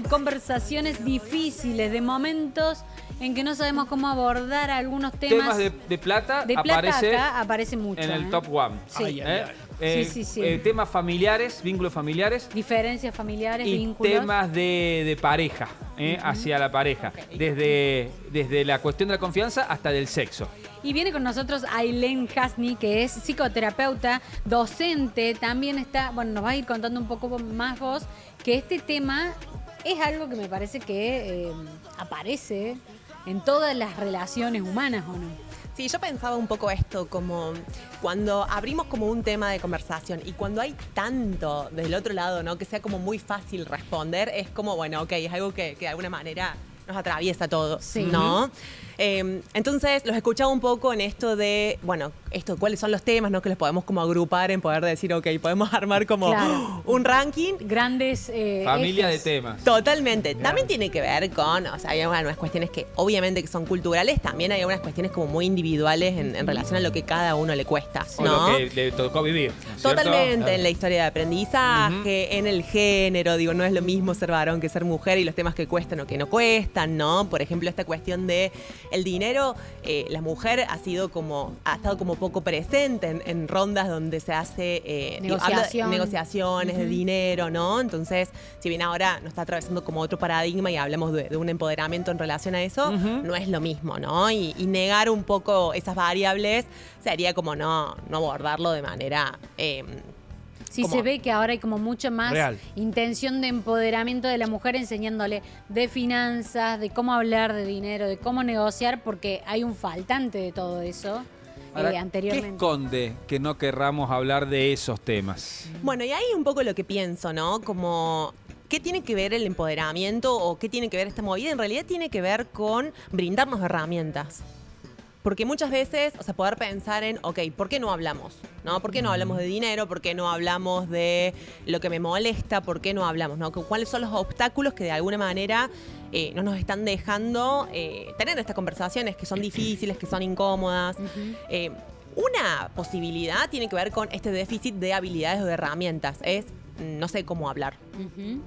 de conversaciones difíciles, de momentos en que no sabemos cómo abordar algunos temas. De plata, De plata aparece acá aparece mucho. en el top one. Sí. Sí. Temas familiares, vínculos familiares. Diferencias familiares, Y vínculos. temas de pareja, hacia la pareja. Okay. Desde la cuestión de la confianza hasta del sexo. Y viene con nosotros Ailén Hasni, que es psicoterapeuta, docente, también está, bueno, nos va a ir contando un poco más vos, que este tema es algo que me parece que aparece en todas las relaciones humanas, ¿o no? Sí, yo pensaba un poco esto, como cuando abrimos como un tema de conversación y cuando hay tanto del otro lado, ¿no? Que sea como muy fácil responder, es como, bueno, ok, es algo que de alguna manera nos atraviesa a todos, Sí. ¿no? Entonces, los escuchaba un poco en esto de, bueno, cuáles son los temas, ¿no? Que los podemos como agrupar en poder decir, ok, podemos armar como Claro. un ranking. Grandes Familia ejes. de temas. Totalmente. También tiene que ver con, o sea, hay algunas cuestiones que obviamente que son culturales, también hay algunas cuestiones como muy individuales en relación a lo que cada uno le cuesta, O ¿no? lo que le tocó vivir, ¿no es cierto? Totalmente, en la historia de aprendizaje, en el género, digo, no es lo mismo ser varón que ser mujer y los temas que cuestan o que no cuestan, ¿no? Por ejemplo, esta cuestión de el dinero, la mujer ha estado como poco presente en rondas donde se hace negociaciones de dinero, ¿no? Entonces, si bien ahora nos está atravesando como otro paradigma y hablamos de un empoderamiento en relación a eso, no es lo mismo, ¿no? Y negar un poco esas variables sería como no abordarlo de manera... Sí, como se ve que ahora hay como mucha más real. intención de empoderamiento de la mujer enseñándole de finanzas, de cómo hablar de dinero, de cómo negociar, porque hay un faltante de todo eso Ahora, ¿qué anteriormente. esconde que no querramos hablar de esos temas? Bueno, y ahí un poco lo que pienso, ¿no? Como, ¿qué tiene que ver el empoderamiento o qué tiene que ver esta movida? En realidad tiene que ver con brindarnos herramientas. Porque muchas veces, o sea, poder pensar en, ok, ¿por qué no hablamos? ¿No? ¿Por qué no hablamos de dinero? ¿Por qué no hablamos de lo que me molesta? ¿Por qué no hablamos? ¿No? ¿Cuáles son los obstáculos que de alguna manera no nos están dejando tener estas conversaciones que son difíciles, que son incómodas? Una posibilidad tiene que ver con este déficit de habilidades o de herramientas. Es no sé cómo hablar. Ujú.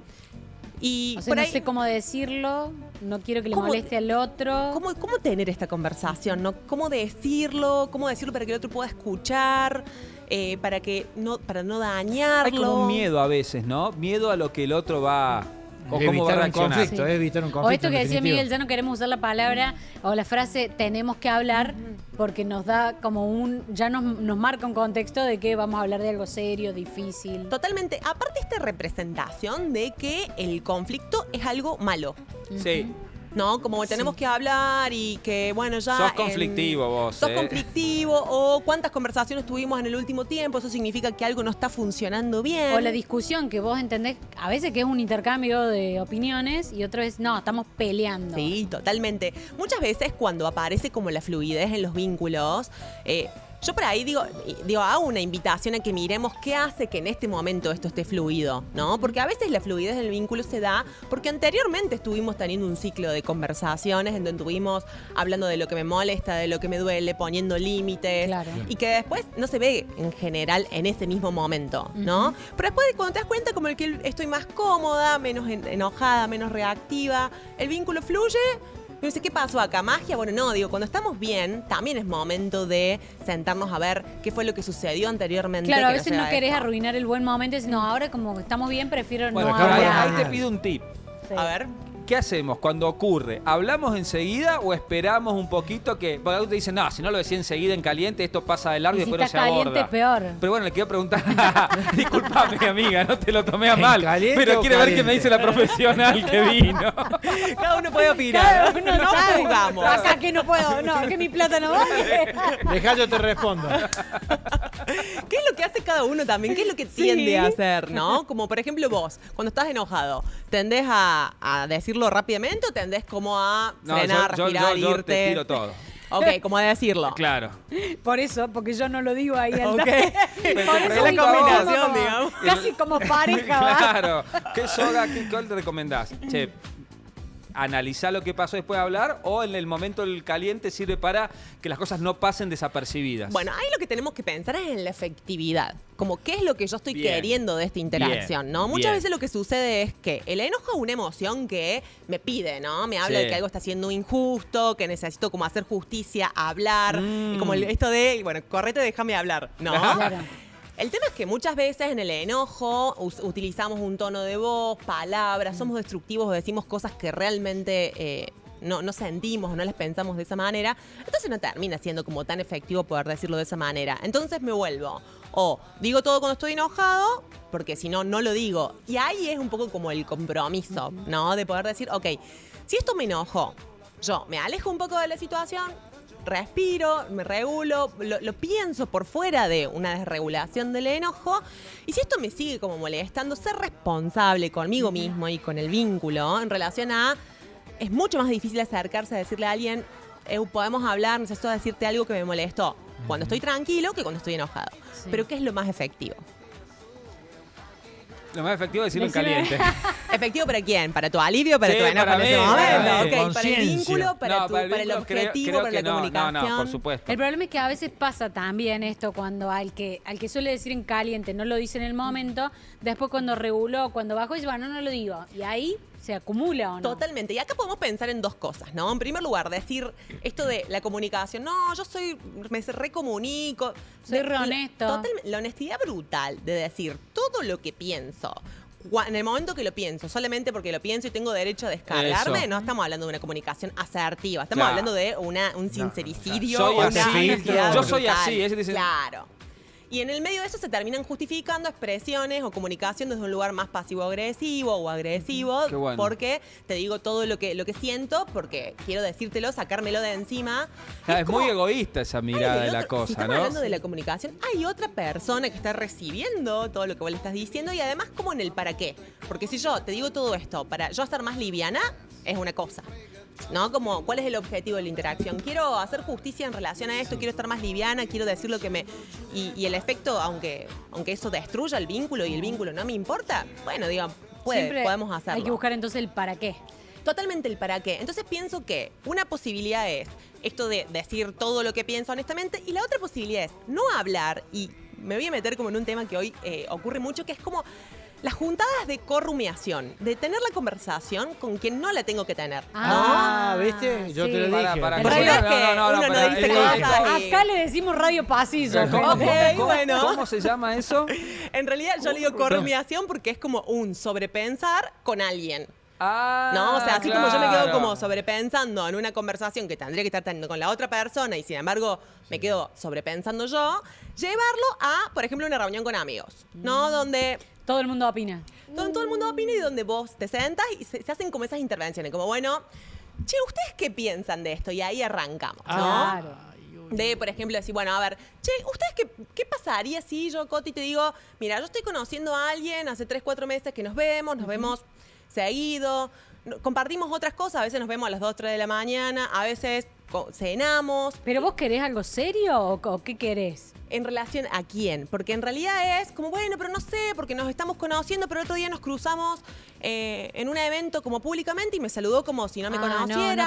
Y O sea, por no ahí, sé cómo decirlo, no quiero que le ¿Cómo- moleste al otro. ¿Cómo tener esta conversación? ¿No? ¿Cómo decirlo? ¿Cómo decirlo para que el otro pueda escuchar? Para no dañarlo. Hay como un miedo a veces, ¿no? Miedo a lo que el otro va... O cómo va a Evitar un reaccionar. conflicto, Sí. evitar un O conflicto. esto que en decía definitiva. Miguel, ya no queremos usar la palabra o la frase tenemos que hablar porque nos da como ya nos marca un contexto de que vamos a hablar de algo serio, difícil. Totalmente. Aparte esta representación de que el conflicto es algo malo. Sí. ¿No? Como tenemos que hablar y que, bueno, ya... Sos conflictivo vos, Sos conflictivo o cuántas conversaciones tuvimos en el último tiempo, eso significa que algo no está funcionando bien. O la discusión que vos entendés a veces que es un intercambio de opiniones y otro es, no, estamos peleando. Sí, totalmente. Muchas veces cuando aparece como la fluidez en los vínculos, yo por ahí digo, hago una invitación a que miremos qué hace que en este momento esto esté fluido, ¿no? Porque a veces la fluidez del vínculo se da porque anteriormente estuvimos teniendo un ciclo de conversaciones en donde estuvimos hablando de lo que me molesta, de lo que me duele, poniendo límites. Claro. Y que después no se ve en general en ese mismo momento, ¿no? Pero después cuando te das cuenta como el que estoy más cómoda, menos enojada, menos reactiva, el vínculo fluye. Pero dice, ¿qué pasó acá? ¿Magia? Bueno, no, digo, cuando estamos bien, también es momento de sentarnos a ver qué fue lo que sucedió anteriormente. Claro, a que veces nos no lleva a querés eso. arruinar el buen momento y decís, no, ahora como que estamos bien, prefiero Bueno, no ahí, hablar. ahí te pido un tip. Sí. A ver. ¿Qué hacemos cuando ocurre? ¿Hablamos enseguida o esperamos un poquito que... Porque algunos te dicen, no, si no lo decía enseguida en caliente, esto pasa de largo y Y si después no se estás caliente, aborda. peor. Pero bueno, le quiero preguntar... Disculpame, amiga, no te lo tomé a ¿En mal. caliente Pero o quiere ver qué caliente? me dice la profesional que vino. Cada uno puede opinar. Cada uno no sabe. jugamos. Acá que no puedo, no, que mi plata no vale. Dejá, yo te respondo. ¿Qué es lo que hace cada uno también? ¿Qué es lo que tiende a hacer, no? Como por ejemplo vos, cuando estás enojado, ¿tendés a decirlo rápidamente o tendés como a frenar, respirar, yo irte? te tiro todo. Ok, como a decirlo. Claro. Por eso, porque yo no lo digo ahí al Ok. toque. Pero Por te eso pregunto vivimos a vos. como- digamos. Casi como pareja, ¿va? Claro. ¿Qué soga, cuál te recomendás? Che, analizar lo que pasó después de hablar, o en el momento del caliente sirve para que las cosas no pasen desapercibidas? Bueno, ahí lo que tenemos que pensar es en la efectividad. Como qué es lo que yo estoy Bien. queriendo de esta interacción, ¿no? Muchas Bien. veces lo que sucede es que el enojo es una emoción que me pide, ¿no? Me habla Sí. de que algo está siendo injusto, que necesito como hacer justicia, hablar, Mm. y como esto de, bueno, correte, déjame hablar, ¿no? Claro. El tema es que muchas veces en el enojo utilizamos un tono de voz, palabras, somos destructivos o decimos cosas que realmente no sentimos o no las pensamos de esa manera. Entonces no termina siendo como tan efectivo poder decirlo de esa manera. Entonces me vuelvo. O digo todo cuando estoy enojado, porque si no, no lo digo. Y ahí es un poco como el compromiso, ¿no? De poder decir, ok, si esto me enojó, yo me alejo un poco de la situación, respiro, me regulo, lo pienso por fuera de una desregulación del enojo. Y si esto me sigue como molestando, ser responsable conmigo mismo y con el vínculo en relación a... Es mucho más difícil acercarse a decirle a alguien, podemos hablar, necesito decirte algo que me molestó. Cuando estoy tranquilo que cuando estoy enojado. Sí. Pero ¿qué es lo más efectivo? Lo más efectivo es decirlo en Decirle- caliente. ¿Efectivo para quién? ¿Para tu alivio? ¿Para Sí, tu enojo para en ese mí, momento? para mí. Ok, ¿para el Conciencia. vínculo? ¿Para, No, para el vínculo objetivo? creo ¿Para que la comunicación? No, por supuesto. El problema es que a veces pasa también esto cuando al que suele decir en caliente no lo dice en el momento, después cuando reguló, cuando bajó dice, bueno, no lo digo. Y ahí se acumula o no. Totalmente. Y acá podemos pensar en dos cosas, ¿no? En primer lugar, decir esto de la comunicación. No, yo me recomunico. Soy re honesto. Totalmente. La honestidad brutal de decir todo lo que pienso. En el momento que lo pienso, solamente porque lo pienso y tengo derecho a descargarme, Eso. no estamos hablando de una comunicación asertiva, estamos Claro. hablando de un sincericidio. Soy una así. honestidad Yo soy brutal. así, ese dice- Claro. Y en el medio de eso se terminan justificando expresiones o comunicación desde un lugar más pasivo-agresivo o agresivo. Qué bueno. Porque te digo todo lo que siento, porque quiero decírtelo, sacármelo de encima. Y Es muy como, egoísta esa ay, mirada del de la otro- cosa, si estamos ¿no? hablando de la comunicación, hay otra persona que está recibiendo todo lo que vos le estás diciendo y además como en el para qué. Porque si yo te digo todo esto para yo estar más liviana, es una cosa. ¿No? Como, ¿cuál es el objetivo de la interacción? Quiero hacer justicia en relación a esto, quiero estar más liviana, quiero decir lo que me... Y el efecto, aunque eso destruya el vínculo y el vínculo no me importa, bueno, digan, Siempre podemos hacerlo. hay que buscar entonces el para qué. Totalmente el para qué. Entonces pienso que una posibilidad es esto de decir todo lo que pienso honestamente y la otra posibilidad es no hablar y me voy a meter como en un tema que hoy ocurre mucho, que es como las juntadas de corrumiación, de tener la conversación con quien no la tengo que tener. Ah, ¿viste? Yo te lo dije. Para, En realidad es que uno no para, dice esto- cosas y- Acá le decimos radio pasillo. ¿Cómo, Ok, bueno. cómo se llama eso? En realidad yo le digo corrumiación porque es como un sobrepensar con alguien. Ah, ¿No? O sea, así como yo me quedo claro. como sobrepensando en una conversación que tendría que estar teniendo con la otra persona y sin embargo me quedo sobrepensando yo, llevarlo a, por ejemplo, una reunión con amigos, ¿no? Donde Todo el mundo opina. todo el mundo opina y donde vos te sentas y se hacen como esas intervenciones, como, bueno, che, ¿ustedes qué piensan de esto? Y ahí arrancamos, ¿no? Claro. De, por ejemplo, decir, bueno, a ver, che, ¿ustedes qué pasaría si yo, Coti, te digo, mira, yo estoy conociendo a alguien hace 3, 4 meses que nos vemos seguido, compartimos otras cosas, a veces nos vemos a las 2, 3 de la mañana, a veces cenamos. ¿Pero vos querés algo serio o qué querés? ¿En relación a quién? Porque en realidad es como, bueno, pero no sé, porque nos estamos conociendo, pero el otro día nos cruzamos en un evento como públicamente y me saludó como si no me conociera.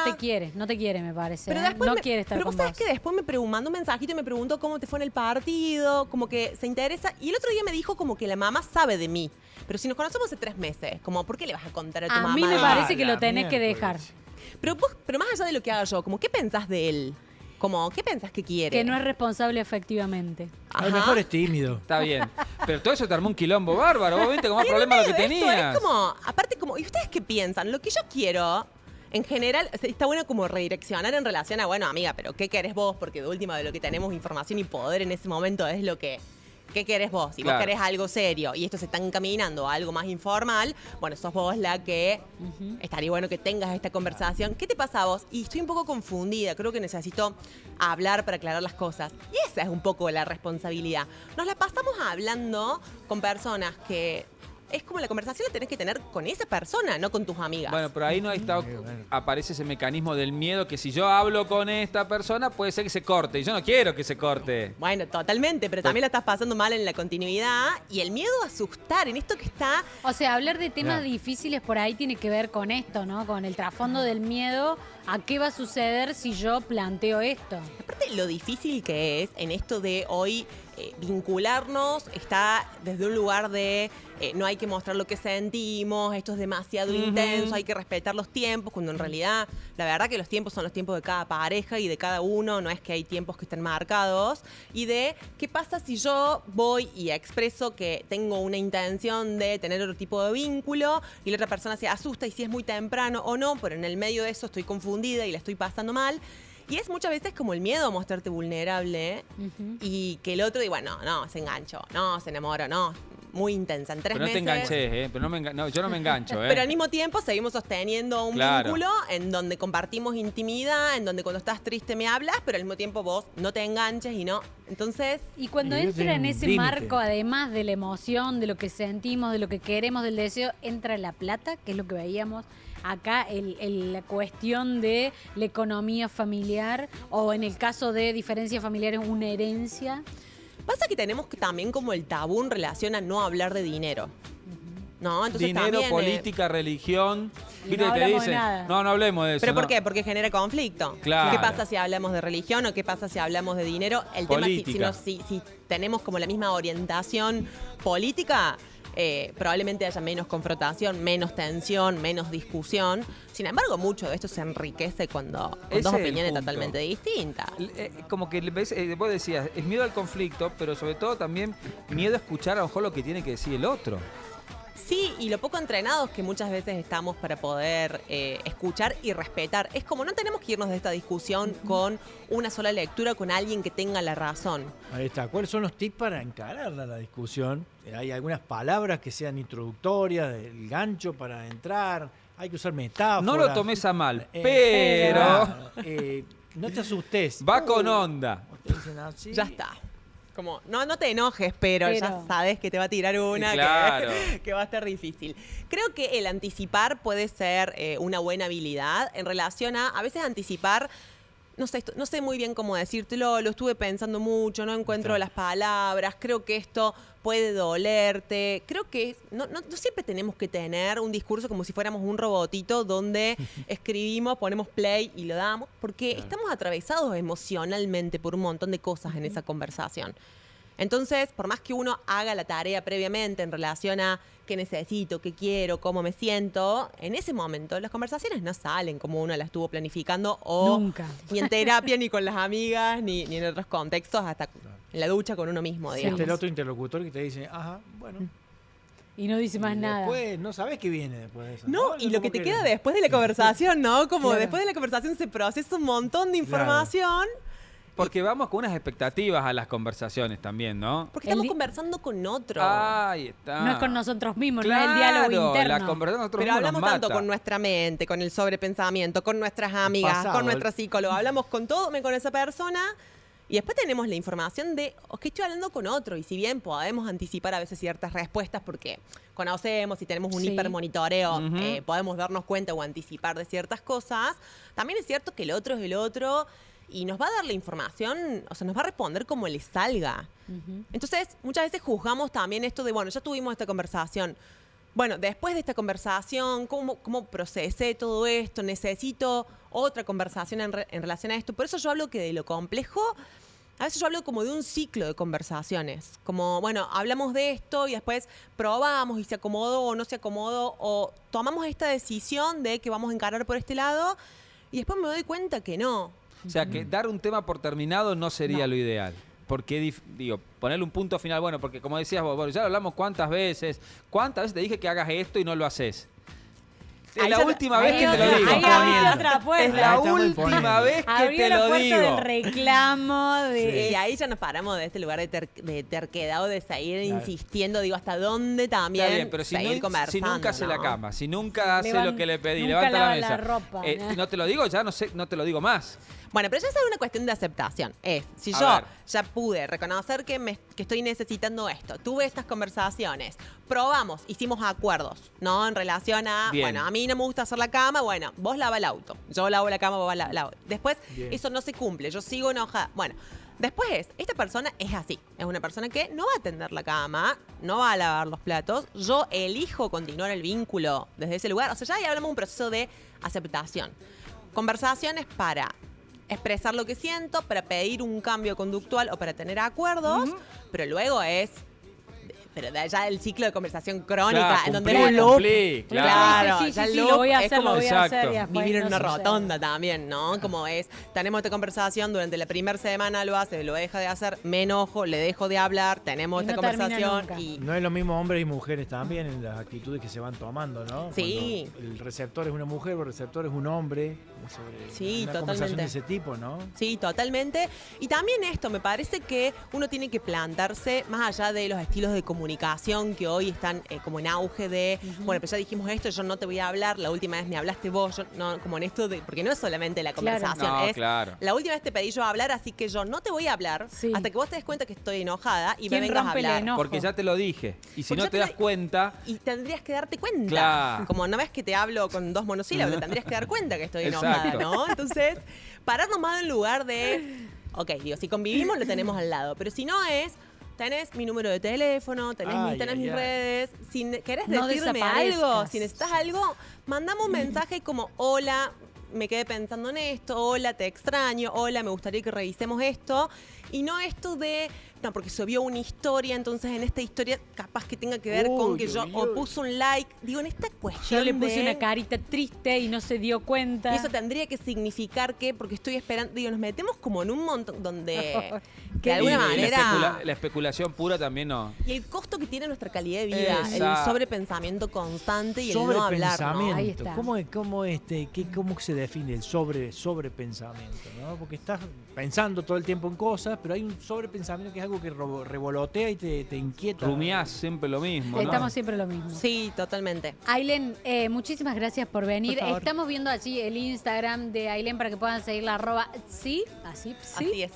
No te quiere, me parece. Pero ¿eh? después No me- quiere estar pero con vos sabés vos. que después mandó un mensajito y me preguntó cómo te fue en el partido, como que se interesa. Y el otro día me dijo como que la mamá sabe de mí. Pero si nos conocemos hace 3 meses, como, ¿por qué le vas a contar a tu mamá? A mí me de parece que la lo tenés que miércoles. dejar. Pero más allá de lo que haga yo, como, ¿qué pensás de él? Como, ¿qué pensás que quiere? Que no es responsable efectivamente. A lo Ajá. mejor es tímido. Está bien. Pero todo eso te armó un quilombo bárbaro. Vos viste con más Y en el problemas de lo que medio de esto tenías. Es como, aparte como, ¿y ustedes qué piensan? Lo que yo quiero, en general, está bueno como redireccionar en relación a, bueno, amiga, pero ¿qué querés vos? Porque de última de lo que tenemos información y poder en ese momento es lo que... ¿Qué querés vos? Si Claro. vos querés algo serio y esto se está encaminando a algo más informal, bueno, sos vos la que estaría bueno que tengas esta conversación. ¿Qué te pasa a vos? Y estoy un poco confundida, creo que necesito hablar para aclarar las cosas. Y esa es un poco la responsabilidad. Nos la pasamos hablando con personas que es como la conversación la tenés que tener con esa persona, no con tus amigas. Bueno, pero ahí no está, aparece ese mecanismo del miedo que si yo hablo con esta persona puede ser que se corte. Y yo no quiero que se corte. Bueno, totalmente, pero también la estás pasando mal en la continuidad y el miedo a asustar, en esto que está... O sea, hablar de temas difíciles por ahí tiene que ver con esto, ¿no? Con el trasfondo del miedo a qué va a suceder si yo planteo esto. Aparte, lo difícil que es en esto de hoy vincularnos está desde un lugar de no hay que mostrar lo que sentimos, esto es demasiado intenso, hay que respetar los tiempos, cuando en realidad la verdad que los tiempos son los tiempos de cada pareja y de cada uno, no es que hay tiempos que estén marcados, y de qué pasa si yo voy y expreso que tengo una intención de tener otro tipo de vínculo y la otra persona se asusta y si es muy temprano o no, pero en el medio de eso estoy confundida y la estoy pasando mal. Y es muchas veces como el miedo a mostrarte vulnerable y que el otro diga, bueno, no, se enganchó, no, se enamoró, no, muy intensa. En 3 pero no meses. te enganches, pero no, yo no me engancho. Pero al mismo tiempo seguimos sosteniendo un vínculo en donde compartimos intimidad, en donde cuando estás triste me hablas, pero al mismo tiempo vos no te enganches y no. Entonces. Y cuando Y yo entra tengo en un ese límite. marco, además de la emoción, de lo que sentimos, de lo que queremos, del deseo, entra la plata, que es lo que veíamos acá, la cuestión de la economía familiar, o en el caso de diferencias familiares, una herencia. Pasa que tenemos que también como el tabú en relación a no hablar de dinero. ¿No? Entonces Dinero, también, política, religión. Y ¿Viste no que te hablamos de dicen? nada. No hablemos de eso. ¿Pero por no. qué? Porque genera conflicto. Claro. ¿Qué pasa si hablamos de religión o qué pasa si hablamos de dinero? El tema Política. si tenemos como la misma orientación política, probablemente haya menos confrontación, menos tensión, menos discusión. Sin embargo, mucho de esto se enriquece cuando con Ese dos es el opiniones punto. totalmente distintas. Como que vos decías, es miedo al conflicto, pero sobre todo también miedo a escuchar a lo mejor lo que tiene que decir el otro. Sí, y lo poco entrenados que muchas veces estamos para poder escuchar y respetar. Es como no tenemos que irnos de esta discusión con una sola lectura, con alguien que tenga la razón. Ahí está. ¿Cuáles son los tips para encararla la discusión? Hay algunas palabras que sean introductorias, el gancho para entrar, hay que usar metáforas. No lo tomes a mal, pero Claro, no te asustes. va con onda. Te dicen así. Ya está. Como, no te enojes, pero ya sabes que te va a tirar una Claro. que va a estar difícil. Creo que el anticipar puede ser una buena habilidad en relación a veces anticipar. No sé muy bien cómo decírtelo, lo estuve pensando mucho, no encuentro las palabras, creo que esto puede dolerte. Creo que no siempre tenemos que tener un discurso como si fuéramos un robotito donde escribimos, ponemos play y lo damos, porque estamos atravesados emocionalmente por un montón de cosas en esa conversación. Entonces, por más que uno haga la tarea previamente en relación a qué necesito, qué quiero, cómo me siento, en ese momento las conversaciones no salen como uno las estuvo planificando o Nunca. ni en terapia, ni con las amigas, ni en otros contextos, hasta en la ducha con uno mismo, Sí, digamos. el otro interlocutor que te dice, ajá, bueno. Y no dice más Y nada. Después no sabes qué viene después de eso. No, y lo que te ¿Cómo queda después de la conversación, ¿no? Como Claro. después de la conversación se procesa un montón de información. Porque vamos con unas expectativas a las conversaciones también, ¿no? Porque estamos El di- conversando con otro. Ahí está. No es con nosotros mismos, Claro, no es el diálogo interno. la conversación nosotros Pero mismos hablamos nos tanto mata. con nuestra mente, con el sobrepensamiento, con nuestras amigas, pasado, con nuestra psicóloga. Hablamos con todo, con esa persona. Y después tenemos la información de, que estoy hablando con otro. Y si bien podemos anticipar a veces ciertas respuestas porque conocemos y tenemos un Sí. hipermonitoreo, Ujú. podemos darnos cuenta o anticipar de ciertas cosas, también es cierto que el otro es el otro y nos va a dar la información, o sea, nos va a responder como le salga. Entonces, muchas veces juzgamos también esto de, bueno, ya tuvimos esta conversación. Bueno, después de esta conversación, ¿cómo procesé todo esto? Necesito otra conversación en relación a esto. Por eso yo hablo que de lo complejo, a veces yo hablo como de un ciclo de conversaciones. Como, bueno, hablamos de esto y después probamos y se acomodó o no se acomodó, o tomamos esta decisión de que vamos a encarar por este lado y después me doy cuenta que no. O sea, que dar un tema por terminado no sería lo ideal. Porque, digo, ponerle un punto final, bueno, porque como decías vos, bueno, ya lo hablamos cuántas veces te dije que hagas esto y no lo haces. Es Ahí la ya- última Ahí vez que te otra- lo digo. ahí abrió otra puerta. Es la Estamos última imponiendo. vez que Abrió te la lo puerta digo. del reclamo, Y ahí ya nos paramos de este lugar de terquedad o de seguir insistiendo, digo, hasta dónde también Está bien, pero si, seguir si conversando, nunca hace la ¿no? cama, si nunca hace Levan- lo que le pedí, nunca levanta la lava mesa. la ropa. No te lo digo, ya no te lo digo más. Bueno, pero ya es una cuestión de aceptación. Si A yo ver. ya pude reconocer que que estoy necesitando esto. Tuve estas conversaciones. Probamos, hicimos acuerdos, ¿no? En relación a, Bien. bueno, a mí no me gusta hacer la cama, bueno, vos lava el auto. Yo lavo la cama, vos lavo. Después, Bien. eso no se cumple, yo sigo enojada. Bueno, después, esta persona es así. Es una persona que no va a tender la cama, no va a lavar los platos. Yo elijo continuar el vínculo desde ese lugar. O sea, ya ahí hablamos de un proceso de aceptación. Conversaciones para expresar lo que siento, para pedir un cambio conductual o para tener acuerdos, pero luego es... Pero de allá el ciclo de conversación crónica, Claro, en donde cumplí, es un loop. cumplí, Claro, Sí, ya el sí, loop lo voy a es hacer, como lo voy a hacer. exacto. Y después vivir en no una sucede. rotonda también, ¿no? Como es, tenemos esta conversación, durante la primera semana lo hace, lo deja de hacer, me enojo, le dejo de hablar, tenemos Y esta no termina conversación nunca. y... No es lo mismo hombres y mujeres también en las actitudes que se van tomando, ¿no? Sí. Cuando el receptor es una mujer o el receptor es un hombre. Sobre Sí, una totalmente. conversación de ese tipo, ¿no? Sí, totalmente. Y también esto, me parece que uno tiene que plantarse, más allá de los estilos de comunicación que hoy están como en auge de, bueno, pues ya dijimos esto, yo no te voy a hablar, la última vez me hablaste vos, yo no, como en esto de, porque no es solamente la Claro. conversación, No, es claro. la última vez te pedí yo hablar, así que yo no te voy a hablar Sí. hasta que vos te des cuenta que estoy enojada y me ¿Quién vengas a rompe el hablar. enojo? Porque ya te lo dije. Y si Porque no ya te te das lo- cuenta, Y tendrías que darte cuenta. Claro. Como no ves que te hablo con 2 monosílabos, te tendrías que dar cuenta que estoy enojada, Exacto. ¿no? Entonces, pararnos más en lugar de, ok, digo, si convivimos lo tenemos al lado, pero si no es, tenés mi número de teléfono, tenés Ay, mis ay. redes, si querés No decirme desaparezcas. algo, si necesitas algo, mandame un mensaje como, hola, me quedé pensando en esto, hola, te extraño, hola, me gustaría que revisemos esto. Y no esto de, no, porque subió una historia, entonces en esta historia capaz que tenga que ver con Uy, que yo uy, o uy. puso un like. Digo, en esta cuestión Yo le puse de- una carita triste y no se dio cuenta. y eso tendría que significar que, porque estoy esperando, digo, nos metemos como en un montón donde, Qué de alguna y la manera... la especulación pura también no. Y el costo que tiene nuestra calidad de vida, el Exacto. sobrepensamiento constante y el no hablar, ¿no? Ahí Sobrepensamiento. está. ¿Cómo se define el sobrepensamiento? ¿No? Porque estás pensando todo el tiempo en cosas, pero hay un sobrepensamiento que es algo que revolotea y te inquieta. Rumiás siempre lo mismo, ¿no? Estamos siempre lo mismo. Sí, totalmente. Aileen, muchísimas gracias por venir. Por favor. Estamos viendo allí el Instagram de Aileen para que puedan seguirla @sí, Así es.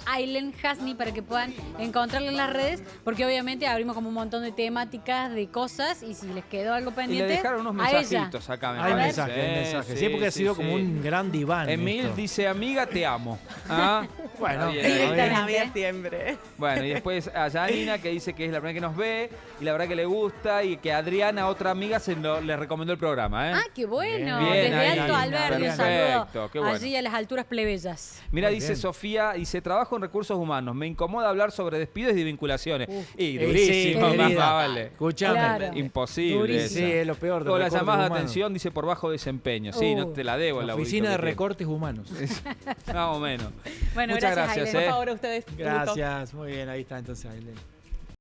Aileen Hasni para que puedan encontrarla en las redes, porque obviamente abrimos como un montón de temáticas, de cosas, y si les quedó algo Y pendiente, le dejaron unos a ella. mensajitos acá, me Hay parece. mensajes, hay mensajes. Sí, porque ha sido como sí. un gran diván. Emil esto. dice, amiga, te amo. ¿Ah? Bueno, Está bien, está está bien. bien. La vida siempre. Bueno, y después a Janina, que dice que es la primera que nos ve, y la verdad que le gusta, y que Adriana, otra amiga, le recomendó el programa, ¿eh? Ah, qué bueno. Bien, Desde ahí, Alto ahí, Albergue, un perfecto, saludo qué bueno. allí a las alturas plebeyas. Mira, Muy dice bien. Sofía, dice, trabajo en recursos humanos, me incomoda hablar sobre despidos y vinculaciones. Y sí, durísimo, más querida. vale. Escuchame. Claro. Imposible. Durísimo. Sí, es lo peor de O las recortes llamadas de humanos. atención, dice, por bajo desempeño. Sí, no te la debo. La la oficina de auditoría. recortes humanos. Más o menos. Bueno, Muchas gracias, gracias, Aileen. Por favor, a ustedes. Un gusto. Gracias, muy bien, ahí está entonces Aileen.